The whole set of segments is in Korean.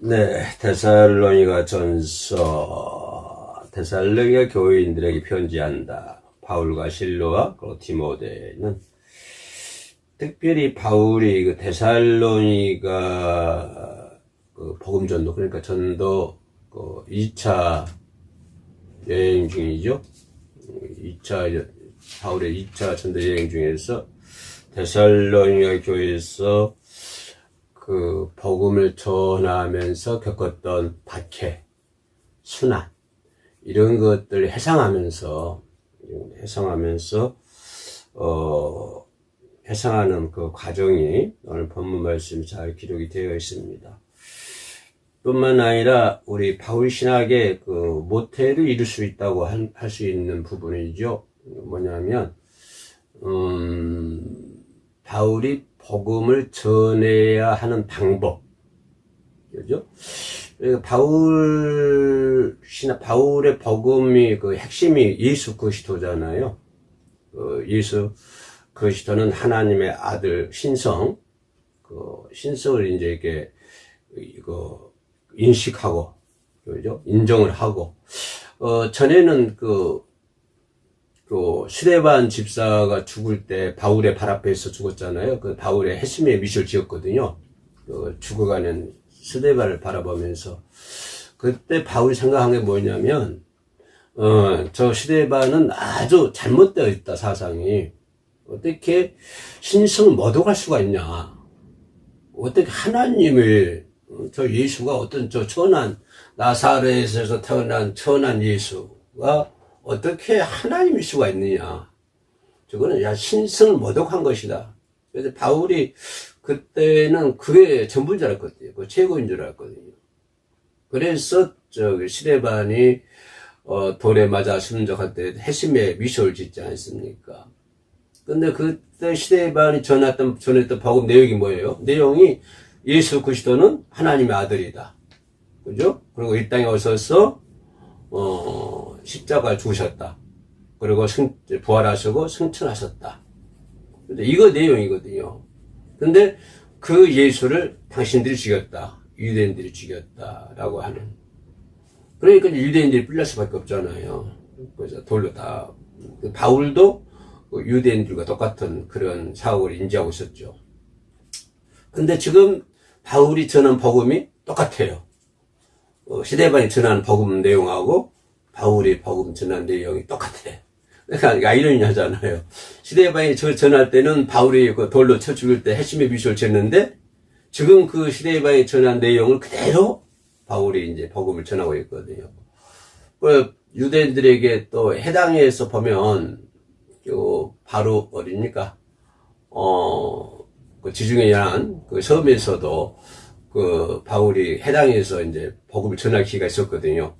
네, 데살로니가 전서, 데살로니가 교인들에게 편지한다. 바울과 실로와 그리고 디모데는 특별히 바울이 그 데살로니가 그 복음 전도, 그러니까 전도 그 2차 여행 중이죠. 2차 바울의 2차 전도 여행 중에서 데살로니가 교회에서 그 복음을 전하면서 겪었던 박해, 순환 이런 것들을 회상하면서 회상하는 그 과정이 오늘 본문 말씀이 잘 기록이 되어 있습니다. 뿐만 아니라 우리 바울 신학의 그 모태를 이룰 수 있다고 할 수 있는 부분이죠. 뭐냐면 바울이 복음을 전해야 하는 방법, 그죠? 바울의 복음이 그 핵심이 예수 그리스도잖아요. 예수 그리스도는 하나님의 아들 신성, 그 신성을 이제 이렇게 이거 인식하고, 그죠? 인정을 하고, 전에는 그 스데반 집사가 죽을 때 바울의 발 앞에서 죽었잖아요. 그 바울의 회심의 미션을 지었거든요. 죽어가는 스데반을 바라보면서. 그때 바울이 생각한 게 뭐냐면, 저 스데반은 아주 잘못되어 있다, 사상이. 어떻게 신성을 모독할 수가 있냐. 어떻게 하나님을, 저 예수가 어떤 저 천한, 나사렛에서 태어난 천한 예수가 어떻게 하나님일 수가 있느냐. 저거는 야 신성을 모독한 것이다. 그래서 바울이 그때는 그게 전부인 줄 알았거든요. 그 최고인 줄 알았거든요. 그래서 스데반이 돌에 맞아 순적할 때 회심의 미소를 짓지 않습니까? 근데 그때 스데반이 전했던 복음 내용이 뭐예요? 내용이 예수 그리스도는 하나님의 아들이다. 그죠? 그리고 이 땅에 오셔서 십자가를 죽으셨다. 그리고 부활하시고 승천하셨다. 근데 이거 내용이거든요. 근데 그 예수를 당신들이 죽였다. 유대인들이 죽였다라고 하는. 그러니까 유대인들이 뿔날 수밖에 없잖아요. 그래서 돌로 다. 바울도 유대인들과 똑같은 그런 사고를 인지하고 있었죠. 근데 지금 바울이 전한 복음이 똑같아요. 스데반이 전한 복음 내용하고 바울이 복음 전한 내용이 똑같아. 그러니까 아이러니 하잖아요. 스데반이 전할 때는 바울이 그 돌로 쳐 죽일 때 핵심의 미소를 지었는데 지금 그 스데반이 전한 내용을 그대로 바울이 이제 복음을 전하고 있거든요. 그 유대인들에게 또 해당해서 보면 바로 어딥니까? 그 지중해 연안 그 섬에서도 그 바울이 해당해서 이제 복음을 전할 기회가 있었거든요.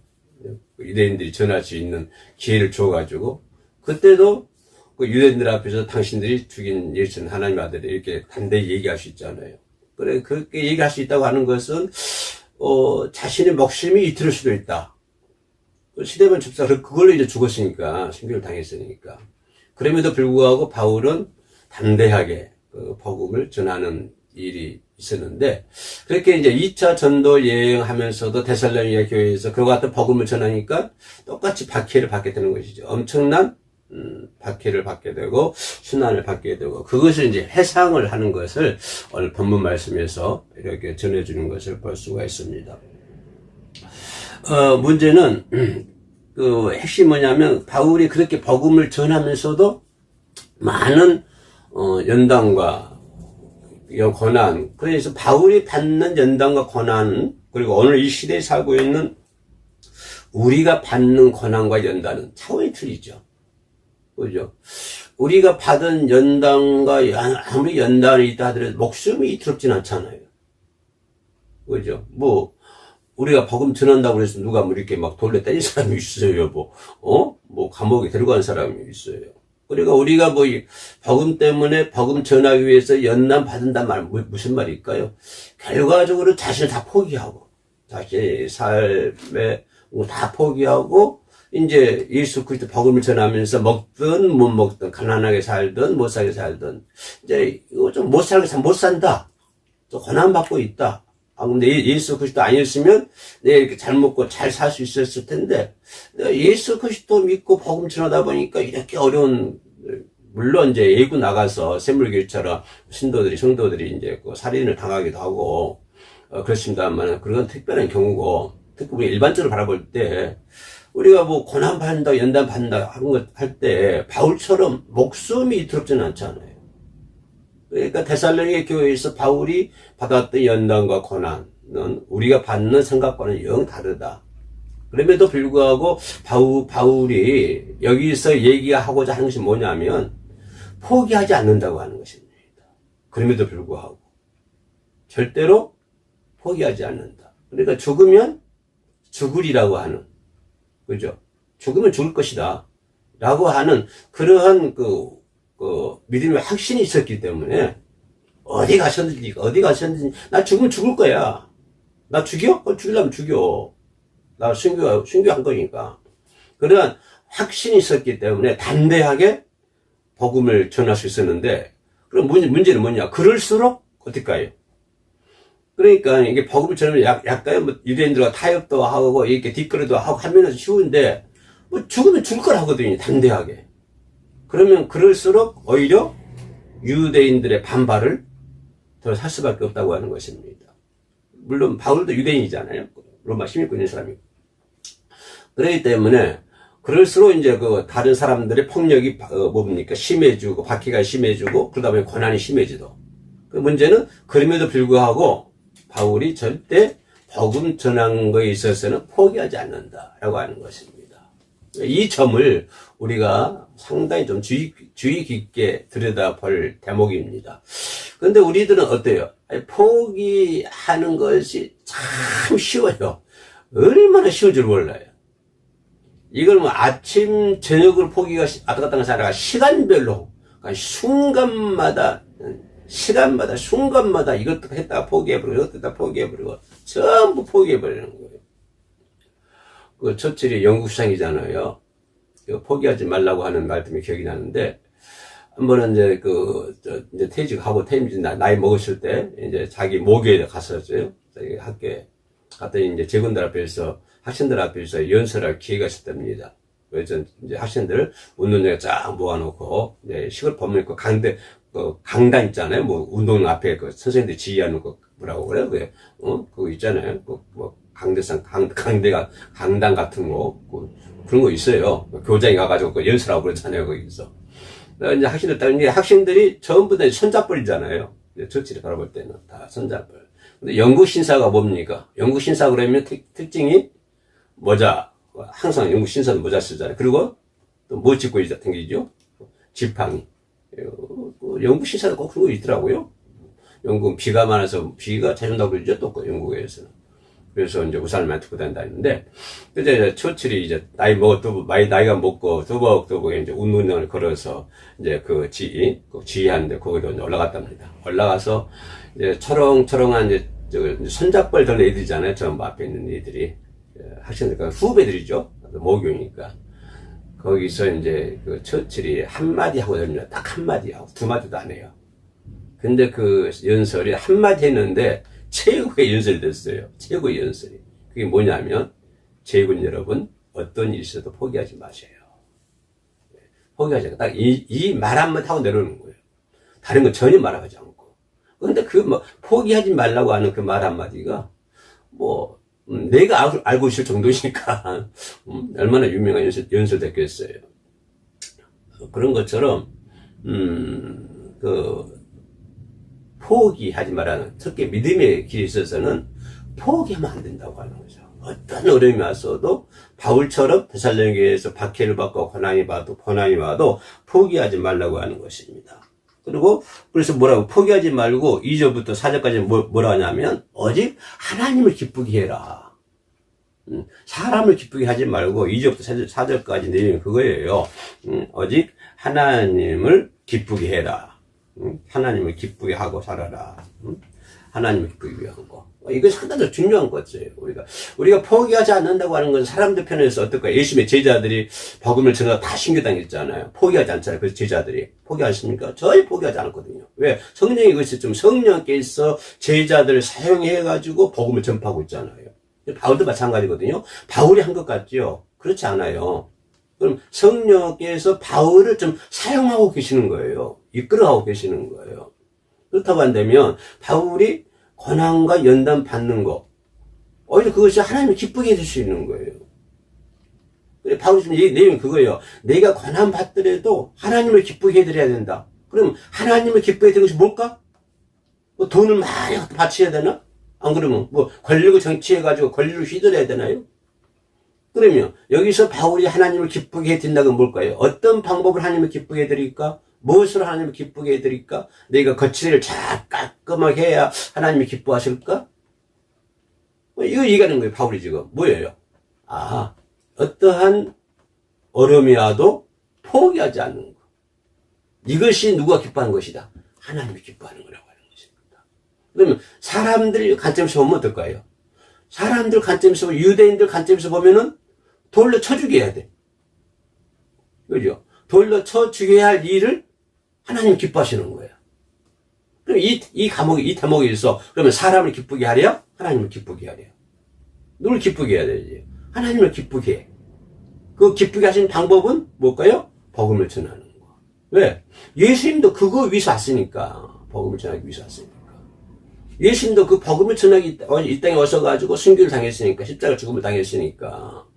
유대인들이 전할 수 있는 기회를 줘가지고 그때도 그 유대인들 앞에서 당신들이 죽인 예수는 하나님의 아들이 이렇게 단대히 얘기할 수 있잖아요. 그래 그렇게 얘기할 수 있다고 하는 것은 자신의 목숨이 이틀일 수도 있다. 스데반 집사가 그걸로 이제 죽었으니까 순교를 당했으니까. 그럼에도 불구하고 바울은 담대하게 그 복음을 전하는 일이 있었는데 그렇게 이제 2차 전도 여행하면서도 데살로니가 교회에서 그와 같은 복음을 전하니까 똑같이 박해를 받게 되는 것이죠. 엄청난 박해를 받게 되고 순환을 받게 되고 그것을 이제 회상을 하는 것을 오늘 본문 말씀에서 이렇게 전해주는 것을 볼 수가 있습니다. 문제는 그 핵심이 뭐냐면 바울이 그렇게 복음을 전하면서도 많은 연단과 고난, 그래서 바울이 받는 연단과 고난, 그리고 오늘 이 시대에 살고 있는 우리가 받는 고난과 연단은 차원이 틀리죠. 그죠? 우리가 받은 연단과 아무리 연단이 있다 하더라도 목숨이 이틀없진 않잖아요. 그죠? 뭐, 우리가 복음 전한다고 해서 누가 뭐 이렇게 막 돌려 때린 사람이 있어요. 뭐 감옥에 데려간 사람이 있어요. 그러니까 우리가 뭐 복음 때문에 복음 전하기 위해서 연단 받는단 말 무슨 말일까요? 결과적으로 자신을 다 포기하고 자신의 삶에 다 포기하고 이제 예수 그리스도 복음을 전하면서 먹든 못 먹든 가난하게 살든 못 살게 살든 이제 이거 좀 못 살게 못 산다. 또 고난 받고 있다. 근데 예수 그리스도 아니었으면 내가 이렇게 잘 먹고 잘 살 수 있었을 텐데, 내가 예수 그리스도 믿고 복음 전하다 보니까 이렇게 어려운, 물론 이제 예고 나가서 샘물교회처럼 성도들이 이제 그 살인을 당하기도 하고, 그렇습니다만, 그건 특별한 경우고, 특히 우리 일반적으로 바라볼 때, 우리가 뭐 고난 받는다, 연단 받는다 하는 것 할 때, 바울처럼 목숨이 이토록지는 않잖아요. 그러니까 데살로니가 교회에서 바울이 받았던 연단과 고난은 우리가 받는 생각과는 영 다르다. 그럼에도 불구하고 바울이 여기서 얘기하고자 하는 것이 뭐냐면 포기하지 않는다고 하는 것입니다. 그럼에도 불구하고 절대로 포기하지 않는다. 그러니까 죽으면 죽으리라고 하는, 그죠? 죽으면 죽을 것이다 라고 하는 그러한 그 믿음의 확신이 있었기 때문에 어디 가셨는지 나 죽으면 죽을 거야. 나 죽여? 죽이려면 죽여. 나 순교한 거니까. 그러한 확신이 있었기 때문에 담대하게 복음을 전할 수 있었는데, 그럼 문제는 뭐냐? 그럴수록 어떨까요? 그러니까 이게 복음을 전하면 약간 뭐 유대인들과 타협도 하고 이렇게 뒷거래도 하고 하면은 쉬운데, 뭐 죽으면 죽을 걸 하거든요. 담대하게. 그러면 그럴수록 오히려 유대인들의 반발을 더 살 수밖에 없다고 하는 것입니다. 물론 바울도 유대인이잖아요. 로마 시민권 있는 사람이고. 그렇기 때문에 그럴수록 이제 그 다른 사람들의 폭력이 뭡니까? 심해지고 박해가 심해지고 그러다 보니 고난이 심해지도. 그 문제는 그럼에도 불구하고 바울이 절대 복음 전한 거에 있어서는 포기하지 않는다라고 하는 것입니다. 이 점을 우리가 상당히 좀 주의 깊게 들여다볼 대목입니다. 그런데 우리들은 어때요? 포기하는 것이 참 쉬워요. 얼마나 쉬운 줄 몰라요. 이걸 뭐 아침 저녁으로 포기가 왔다 갔다 하는 사람이 시간별로, 그러니까 순간마다 이것도 했다가 포기해버리고 이것도 했다가 포기해버리고 전부 포기해버리는 거예요. 그 처칠이 영국 수상이잖아요. 포기하지 말라고 하는 말씀이 기억이 나는데, 한 번은 이제 이제 퇴직하고 나이 먹었을 때, 이제 자기 모교에 갔었어요. 자기 학교에. 갔더니 이제 직원들 앞에서, 학생들 앞에서 연설할 기회가 있었답니다. 그래서 이제 학생들 운동장에 쫙 모아놓고, 이제 시골 법문있고 강단 있잖아요. 뭐 운동 앞에 선생님들이 지휘하는 거 뭐라고 그래요? 그거 있잖아요. 강단 같은 거, 그런 거 있어요. 교장이 가가지고 연설하고 그러잖아요, 거기서. 이제 학생들이 전부 다 손잡벌이잖아요. 저치를 바라볼 때는 다 손잡벌. 근데 영국 신사가 뭡니까? 영국 신사 그러면 특징이 모자, 항상 영국 신사는 모자 쓰잖아요. 그리고 또 뭐 짚고 다니죠? 지팡이. 영국 신사가 꼭 그런 거 있더라고요. 영국은 비가 많아서 비가 자주 온다고 그러죠, 또 영국에서는. 그래서 이제 우산을 많이 들고 다닌다는데, 이제 처칠이 이제 나이가 먹고 두벅두벅 이제 운동을 걸어서 이제 지휘하는데 거기도 이제 올라갔답니다. 올라가서 이제 초롱초롱한 이제 손잡벌 던 애들이잖아요. 저 앞에 있는 애들이. 학생들, 후배들이죠. 모교니까. 거기서 이제 처칠이 한마디 하고 됩니다. 딱 한마디 하고, 두 마디도 안 해요. 근데 그 연설이 한마디 했는데, 최고의 연설이 됐어요. 최고의 연설이. 그게 뭐냐면, 제군 여러분, 어떤 일이 있어도 포기하지 마세요. 포기하지 않고, 딱 이 말 한마디 하고 내려오는 거예요. 다른 건 전혀 말하지 않고. 근데 포기하지 말라고 하는 그 말 한마디가, 내가 알고 있을 정도니까, 얼마나 유명한 연설 됐겠어요. 그런 것처럼, 포기하지 말라는, 특히 믿음의 길에 있어서는 포기하면 안 된다고 하는 거죠. 어떤 어려움이 왔어도 바울처럼 데살로니가에서 박해를 받고 고난이 와도 포기하지 말라고 하는 것입니다. 그래서 포기하지 말고 2절부터 4절까지 뭐라 하냐면, 오직 하나님을 기쁘게 해라. 사람을 기쁘게 하지 말고 2절부터 4절까지 내용이 그거예요. 오직 하나님을 기쁘게 해라. 하나님을 기쁘게 하고 살아라. 하나님을 기쁘기 위한 거. 이거 상당히 중요한 거죠. 우리가 포기하지 않는다고 하는 건 사람들 편에서 어떨까요? 예수님의 제자들이 복음을 전하다 다 신교당했잖아요. 포기하지 않잖아요. 그래서 제자들이 포기하십니까? 저희 포기하지 않았거든요. 왜? 성령이 이것이 좀 성령께서 제자들을 사용해가지고 복음을 전파하고 있잖아요. 바울도 마찬가지거든요. 바울이 한 것 같죠? 그렇지 않아요. 그럼 성령께서 바울을 좀 사용하고 계시는 거예요. 이끌어가고 계시는 거예요. 그렇다고 한다면 바울이 권한과 연단 받는 거, 오히려 그것이 하나님을 기쁘게 해줄 수 있는 거예요. 바울이 지금 얘기 내용이 그거예요. 내가 권한 받더라도 하나님을 기쁘게 해드려야 된다. 그럼 하나님을 기쁘게 해드리는 것이 뭘까? 뭐 돈을 많이 바쳐야 되나? 안 그러면 뭐 권력을 정치해가지고 권력을 휘둘러야 되나요? 그러면 여기서 바울이 하나님을 기쁘게 해드린다는 건 뭘까요? 어떤 방법을 하나님을 기쁘게 해드릴까? 무엇으로 하나님을 기쁘게 해드릴까? 내가 거칠이를 잘 깔끔하게 해야 하나님이 기뻐하실까? 이거 얘기하는 거예요, 바울이 지금. 뭐예요? 어떠한 어려움이라도 포기하지 않는 거. 이것이 누가 기뻐하는 것이다? 하나님이 기뻐하는 거라고 하는 것입니다. 그러면 사람들 관점에서 보면 어떨까요? 사람들 관점에서 보면, 유대인들 관점에서 보면은 돌로 쳐 죽여야 돼. 그죠? 돌로 쳐 죽여야 할 일을 하나님 기뻐하시는 거예요. 그럼 이 대목에 있어. 그러면 사람을 기쁘게 하랴? 하나님을 기쁘게 하랴? 누굴 기쁘게 해야 되지? 하나님을 기쁘게 해. 그 기쁘게 하시는 방법은 뭘까요? 복음을 전하는 거. 왜? 예수님도 그거 위해서 왔으니까. 복음을 전하기 위해서 왔으니까. 예수님도 그 복음을 전하기, 이 땅에 오셔가지고 순교를 당했으니까. 십자가 죽음을 당했으니까.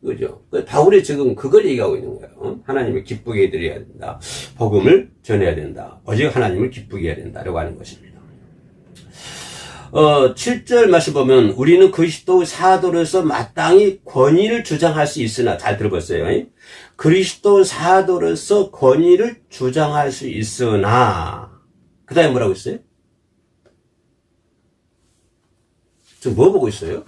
그죠? 바울이 지금 그걸 얘기하고 있는 거예요. 하나님을 기쁘게 해드려야 된다. 복음을 전해야 된다. 오직 하나님을 기쁘게 해야 된다라고 하는 것입니다. 7절 말씀 보면 우리는 그리스도 사도로서 마땅히 권위를 주장할 수 있으나, 잘 들어보세요. 그리스도 사도로서 권위를 주장할 수 있으나, 그 다음에 뭐라고 했어요? 지금 뭐 보고 있어요?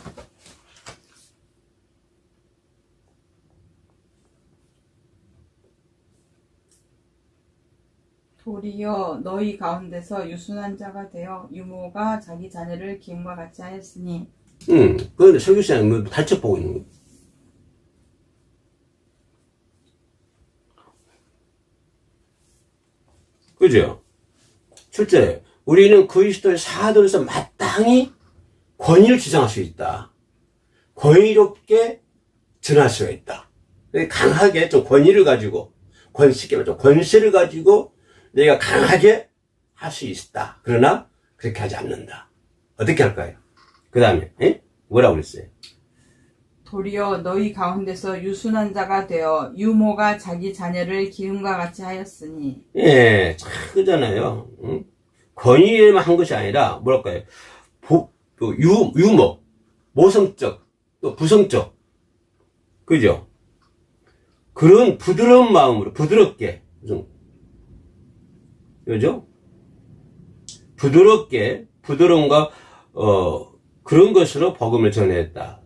도리어 너희 가운데서 유순한 자가 되어 유모가 자기 자녀를 기움과 같이 하였으니. 그런데 설교시장이 뭐 달쳐 보고 있는 거예요. 그죠? 실제 우리는 그리스도의 사도로서 마땅히 권위를 주장할 수 있다. 권위롭게 전할 수가 있다. 강하게 좀 권위를 가지고, 쉽게 말해서 권세를 가지고 내가 강하게 할 수 있다. 그러나 그렇게 하지 않는다. 어떻게 할까요? 그 다음에 뭐라고 그랬어요? 도리어 너희 가운데서 유순한 자가 되어 유모가 자기 자녀를 기움과 같이 하였으니. 예, 참 그잖아요. 권위에만 한 것이 아니라 뭐랄까요? 유모, 모성적, 또 부성적, 그죠? 그런 부드러운 마음으로 부드럽게, 그죠? 부드러움과 그런 것으로 복음을 전했다.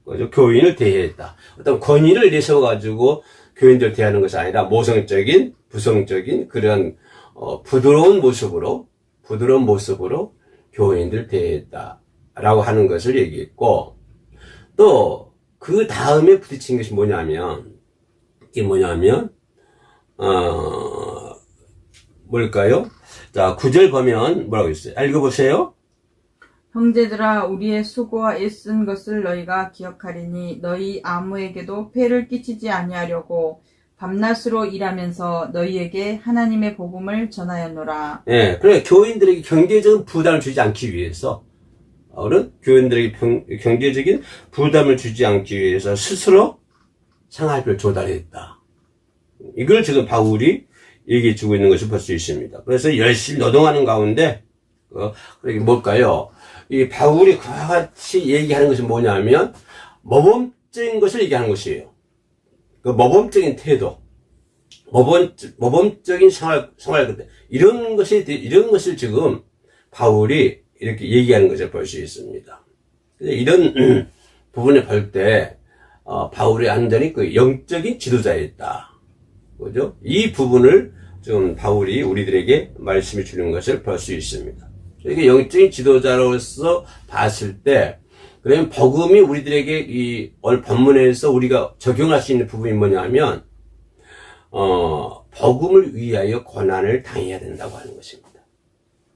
그죠? 교인을 대해했다. 어떤 권위를 내세워가지고 교인들 대하는 것이 아니라 모성적인, 부성적인 그런 부드러운 모습으로 교인들 대했다라고 하는 것을 얘기했고, 또 그 다음에 부딪힌 것이 뭘까요? 자, 9절 보면 뭐라고 있어요? 읽어보세요. 형제들아, 우리의 수고와 애쓴 것을 너희가 기억하리니 너희 아무에게도 폐를 끼치지 아니하려고 밤낮으로 일하면서 너희에게 하나님의 복음을 전하였노라. 예, 그래 교인들에게 경제적인 부담을 주지 않기 위해서, 교인들에게 경제적인 부담을 주지 않기 위해서 스스로 생활비를 조달했다. 이걸 지금 바울이 얘기해 주고 있는 것을 볼 수 있습니다. 그래서 열심히 노동하는 가운데, 그게 뭘까요? 이 바울이 그와 같이 얘기하는 것이 뭐냐면, 모범적인 것을 얘기하는 것이에요. 그 모범적인 태도, 모범적인 생활 이런 것을 지금 바울이 이렇게 얘기하는 것을 볼 수 있습니다. 이런 부분을 볼 때, 바울이 완전히 그 영적인 지도자였다. 그죠? 이 부분을 지금 바울이 우리들에게 말씀해 주는 것을 볼 수 있습니다. 이게 영적인 지도자로서 봤을 때, 그러면 복음이 우리들에게 이 오늘 본문에서 우리가 적용할 수 있는 부분이 뭐냐면, 복음을 위하여 고난을 당해야 된다고 하는 것입니다.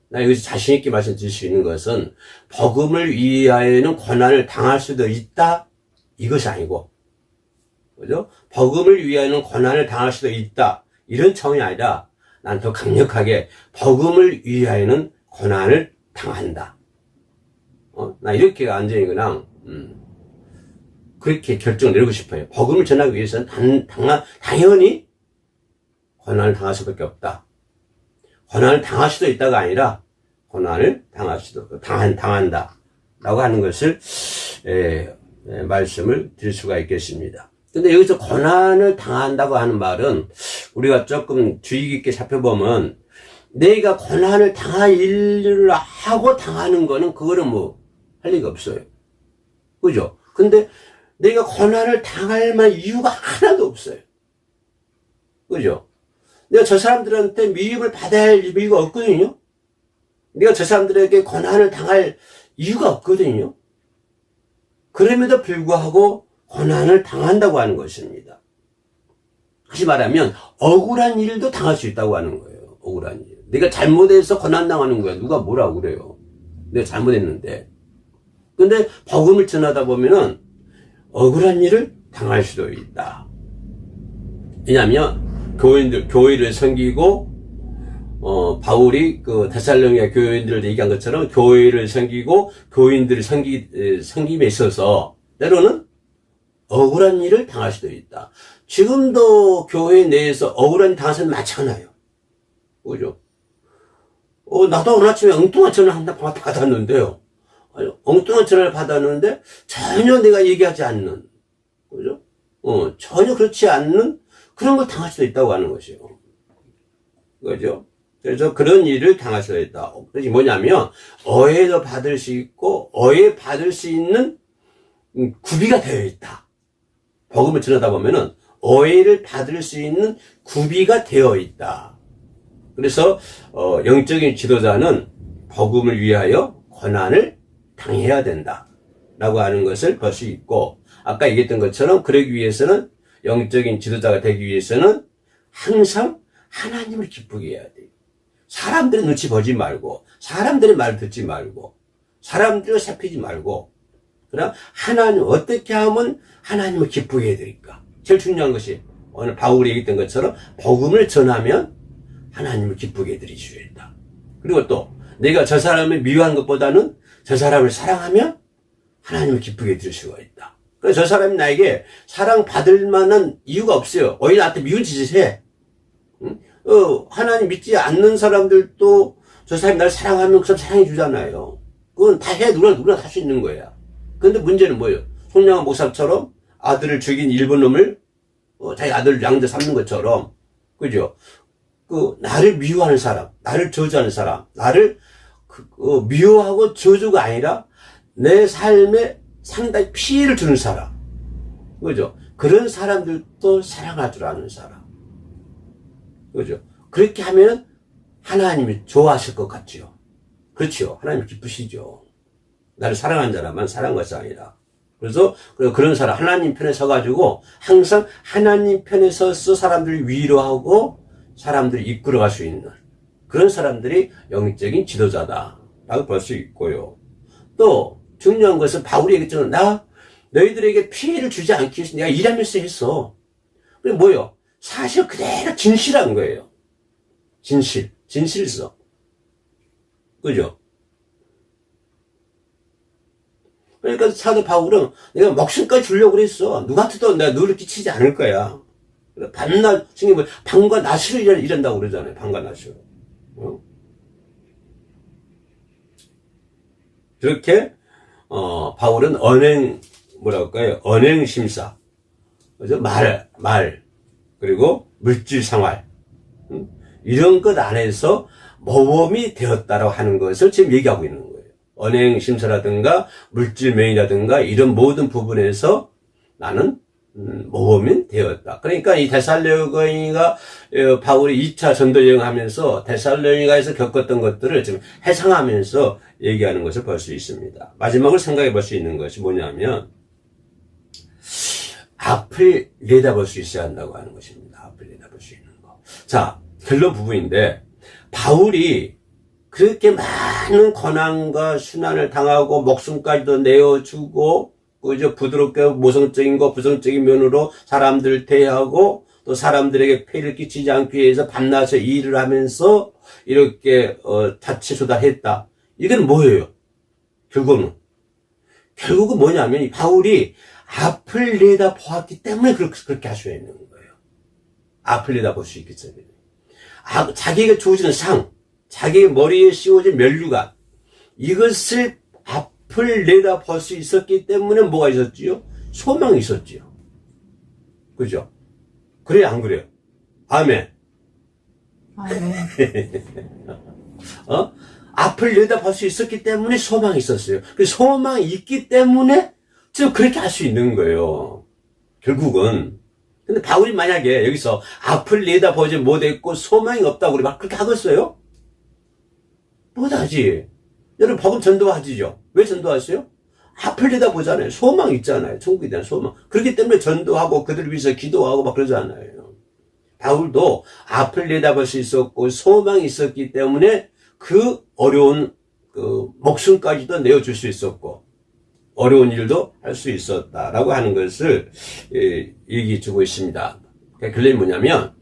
나 여기서 자신있게 말씀드릴 수 있는 것은, 복음을 위하여는 고난을 당할 수도 있다? 이것이 아니고, 그죠? 복음을 위하여는 고난을 당할 수도 있다. 이런 차원이 아니라, 난 더 강력하게, 복음을 위하여는 고난을 당한다. 나 이렇게 완전히 그냥, 그렇게 결정을 내리고 싶어요. 복음을 전하기 위해서는 당연히 고난을 당할 수밖에 없다. 고난을 당할 수도 있다가 아니라, 고난을 당한다. 라고 하는 것을, 말씀을 드릴 수가 있겠습니다. 근데 여기서 고난을 당한다고 하는 말은, 우리가 조금 주의 깊게 살펴보면, 내가 고난을 당할 일을 하고 당하는 거는 그거는 뭐 할 리가 없어요. 그죠? 근데 내가 고난을 당할 만한 이유가 하나도 없어요. 그죠? 내가 저 사람들한테 미움을 받아야 할 이유가 없거든요. 내가 저 사람들에게 고난을 당할 이유가 없거든요. 그럼에도 불구하고 고난을 당한다고 하는 것입니다. 다시 말하면 억울한 일도 당할 수 있다고 하는 거예요. 억울한 일. 내가 잘못해서 고난당하는 거야. 누가 뭐라고 그래요. 내가 잘못했는데. 근데 복음을 전하다 보면은 억울한 일을 당할 수도 있다. 왜냐하면 교회를 섬기고 바울이 그 데살로니가 교인들을 얘기한 것처럼 교회를 섬기고 교인들을 섬김에 있어서 때로는 억울한 일을 당할 수도 있다. 지금도 교회 내에서 억울한 당한 사람이 많잖아요. 그죠? 나도 오늘 아침에 엉뚱한 전화를 한번 받았는데요. 엉뚱한 전화를 받았는데 전혀 내가 얘기하지 않는, 그죠? 전혀 그렇지 않는 그런 걸 당할 수도 있다고 하는 것이에요. 그죠? 그래서 그런 일을 당할 수도 있다. 그것이 뭐냐면, 오해도 받을 수 있고, 오해 받을 수 있는 구비가 되어 있다. 복음을 전하다 보면은, 오해를 받을 수 있는 구비가 되어 있다. 그래서, 영적인 지도자는 복음을 위하여 고난을 당해야 된다. 라고 하는 것을 볼 수 있고, 아까 얘기했던 것처럼, 그러기 위해서는, 영적인 지도자가 되기 위해서는 항상 하나님을 기쁘게 해야 돼요. 사람들의 눈치 보지 말고, 사람들의 말 듣지 말고, 사람들을 살피지 말고, 그럼 하나님, 어떻게 하면 하나님을 기쁘게 해드릴까? 제일 중요한 것이, 오늘 바울이 얘기했던 것처럼, 복음을 전하면 하나님을 기쁘게 해드릴 수 있다. 그리고 또, 내가 저 사람을 미워하는 것보다는 저 사람을 사랑하면 하나님을 기쁘게 해드릴 수가 있다. 그래서 저 사람이 나에게 사랑받을 만한 이유가 없어요. 오히려 나한테 미운 짓을 해. 하나님 믿지 않는 사람들도 저 사람이 나를 사랑하면 그 사람 사랑해 주잖아요. 그건 다 해. 누구나 할 수 있는 거야. 근데 문제는 뭐예요? 손양원 목사처럼 아들을 죽인 일본 놈을 자기 아들을 양자 삼는 것처럼, 그죠? 나를 미워하는 사람, 나를 저주하는 사람, 나를 미워하고 저주가 아니라 내 삶에 상당히 피해를 주는 사람, 그죠? 그런 사람들도 사랑할 줄 아는 사람, 그죠? 그렇게 하면 하나님이 좋아하실 것 같죠. 그렇죠. 하나님 기쁘시죠. 나를 사랑한 사람만 사랑한 것이 아니라. 그래서 그런 사람, 하나님 편에 서가지고 항상 하나님 편에 서서 사람들을 위로하고 사람들을 이끌어갈 수 있는 그런 사람들이 영적인 지도자다라고 볼 수 있고요. 또 중요한 것은 바울이 얘기했잖아. 너희들에게 피해를 주지 않기 위해서 내가 일하면서 했어. 그게 뭐예요? 사실 그대로 진실한 거예요. 진실성. 그죠? 그러니까 사도 바울은 내가 목숨까지 주려고 그랬어. 누구한테도 내가 누를 끼치지 않을 거야. 밤낮, 밤과 낮으로 일한다고 그러잖아요. 밤과 낮으로. 그렇게, 바울은 언행심사. 그죠? 말. 그리고 물질 생활. 이런 것 안에서 모범이 되었다라고 하는 것을 지금 얘기하고 있는 거예요. 언행심사라든가 물질명이라든가 이런 모든 부분에서 나는 모범이 되었다. 그러니까 이 데살로니가 바울이 2차 전도 여행하면서 데살로니가에서 겪었던 것들을 지금 해상하면서 얘기하는 것을 볼 수 있습니다. 마지막으로 생각해 볼 수 있는 것이 뭐냐면 앞을 내다볼 수 있어야 한다고 하는 것입니다. 앞을 내다볼 수 있는 거. 자, 결론 부분인데 바울이 그렇게 많은 고난과 순환을 당하고 목숨까지도 내어주고 그저 부드럽게 모성적인 거 부성적인 면으로 사람들을 대하고 또 사람들에게 폐를 끼치지 않기 위해서 밤낮에 일을 하면서 이렇게 자치수달했다. 이건 뭐예요? 결국은 뭐냐면 이 바울이 앞을 내다 보았기 때문에 그렇게 할 수 있는 거예요. 앞을 내다 볼 수 있기 때문에. 자기에게 주어지는 상, 자기의 머리에 씌워진 면류관, 이것을 앞을 내다 볼 수 있었기 때문에 뭐가 있었지요? 소망이 있었지요. 그죠? 그래요, 안 그래요? 아멘. 아멘. 앞을 내다 볼 수 있었기 때문에 소망이 있었어요. 그 소망이 있기 때문에 지금 그렇게 할 수 있는 거예요. 결국은. 근데 바울이 만약에 여기서 앞을 내다보지 못했고 소망이 없다고 우리 막 그렇게 하겠어요? 못하지. 여러분 복음 전도하지죠. 왜 전도하세요? 앞을 내다보잖아요. 소망 있잖아요. 천국에 대한 소망. 그렇기 때문에 전도하고 그들을 위해서 기도하고 막 그러잖아요. 바울도 앞을 내다볼 수 있었고 소망이 있었기 때문에 그 어려운 목숨까지도 내어줄 수 있었고 어려운 일도 할 수 있었다라고 하는 것을 얘기해 주고 있습니다. 결론이 뭐냐면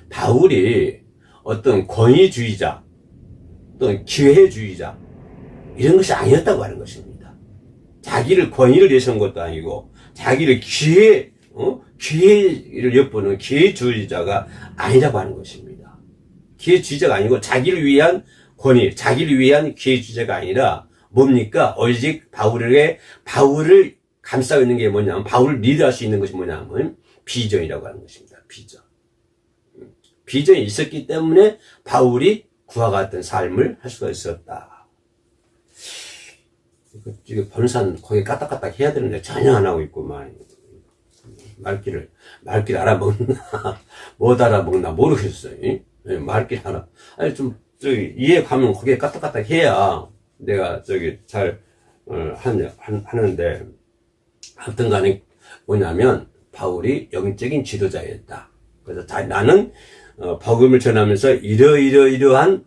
바울이 어떤 권위주의자 또는 기회주의자 이런 것이 아니었다고 하는 것입니다. 자기를 권위를 내세운 것도 아니고 자기를 기회를 엿보는 기회주의자가 아니라고 하는 것입니다. 기회주의자가 아니고 자기를 위한 권위, 자기를 위한 기회주의자가 아니라 뭡니까? 오직 바울을 감싸고 있는 게 뭐냐면 바울을 리드할 수 있는 것이 뭐냐면 비전이라고 하는 것입니다. 비전. 비전이 있었기 때문에 바울이 그와 같은 삶을 할 수가 있었다. 이거 변산 거기 까딱까딱 해야 되는데 전혀 안 하고 있구만. 말귀를 알아먹나 못 알아먹나 모르겠어요. 말귀를 아니 좀 이해 가면 거기에 까딱까딱 해야 내가 잘 하는데 아무튼 간에 뭐냐면 바울이 영적인 지도자였다. 그래서 나는 복음을 전하면서 이러한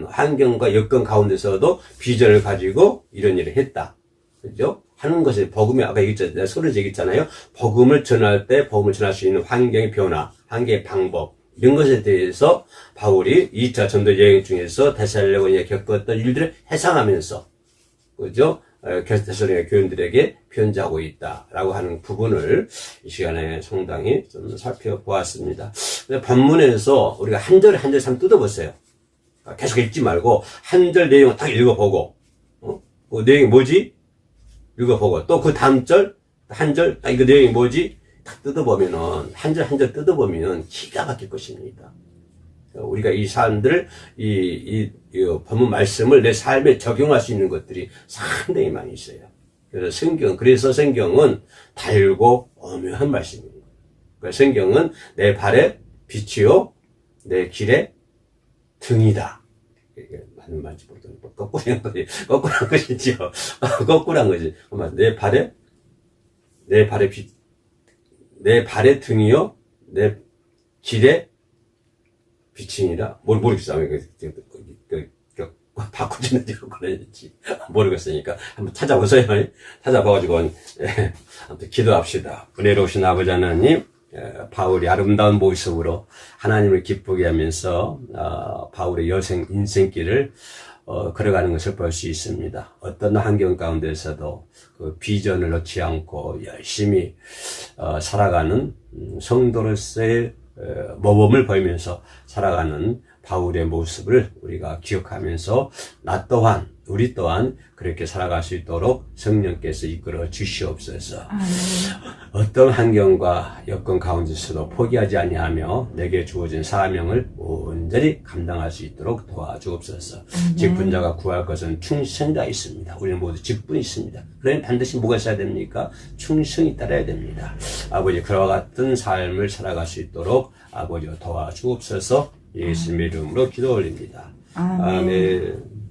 환경과 여건 가운데서도 비전을 가지고 이런 일을 했다. 그죠? 하는 것이 복음이 아까 얘기했잖아요. 내가 서로 얘기했잖아요. 복음을 전할 때 복음을 전할 수 있는 환경의 변화, 환경의 방법 이런 것에 대해서 바울이 2차 전도 여행 중에서 데살로니가에 겪었던 일들을 해상하면서 그죠? 데살로니가 교인들에게 편지하고 있다라고 하는 부분을 이 시간에 상당히 좀 살펴보았습니다. 본문에서 우리가 한 절에 한 절 한번 뜯어보세요. 계속 읽지 말고 한 절 내용을 딱 읽어보고 그 내용이 뭐지? 읽어보고 또 그 다음 절 한 절 딱 이거 내용이 뭐지? 딱 뜯어보면은 한 절 한 절 뜯어보면 기가 막힐 것입니다. 우리가 이 사람들을 이 본문 말씀을 내 삶에 적용할 수 있는 것들이 상당히 많이 있어요. 그래서 성경은 달고 오묘한 말씀입니다. 성경은 내 발에 빛이요 내 길에 등이다. 이게 맞는 말인지 모르겠는데 거꾸로 한 것이지요. 거꾸로 한 거지. 내 발에 빛, 내 발의 등이요 내 길에 빛이니라. 모르겠어요. 바꾸지는지 그랬지 모르겠으니까 한번 찾아보세요. 찾아봐가지고 아무튼 기도합시다. 은혜로우신 아버지 하나님, 바울이 아름다운 모습으로 하나님을 기쁘게 하면서 바울의 인생길을 걸어가는 것을 볼 수 있습니다. 어떤 환경 가운데서도 그 비전을 놓지 않고 열심히 살아가는 성도로서의 모범을 보이면서 살아가는 바울의 모습을 우리가 기억하면서 우리 또한 그렇게 살아갈 수 있도록 성령께서 이끌어 주시옵소서. 어떤 환경과 여건 가운데서도 포기하지 아니하며 내게 주어진 사명을 온전히 감당할 수 있도록 도와주옵소서. 직분자가 구할 것은 충성자 있습니다. 우리는 모두 직분이 있습니다. 그러면 반드시 뭐가 있어야 됩니까? 충성이 따라야 됩니다. 아버지 그와 같은 삶을 살아갈 수 있도록 아버지가 도와주옵소서. 예수님의 이름으로 기도 올립니다. 아멘. 아멘.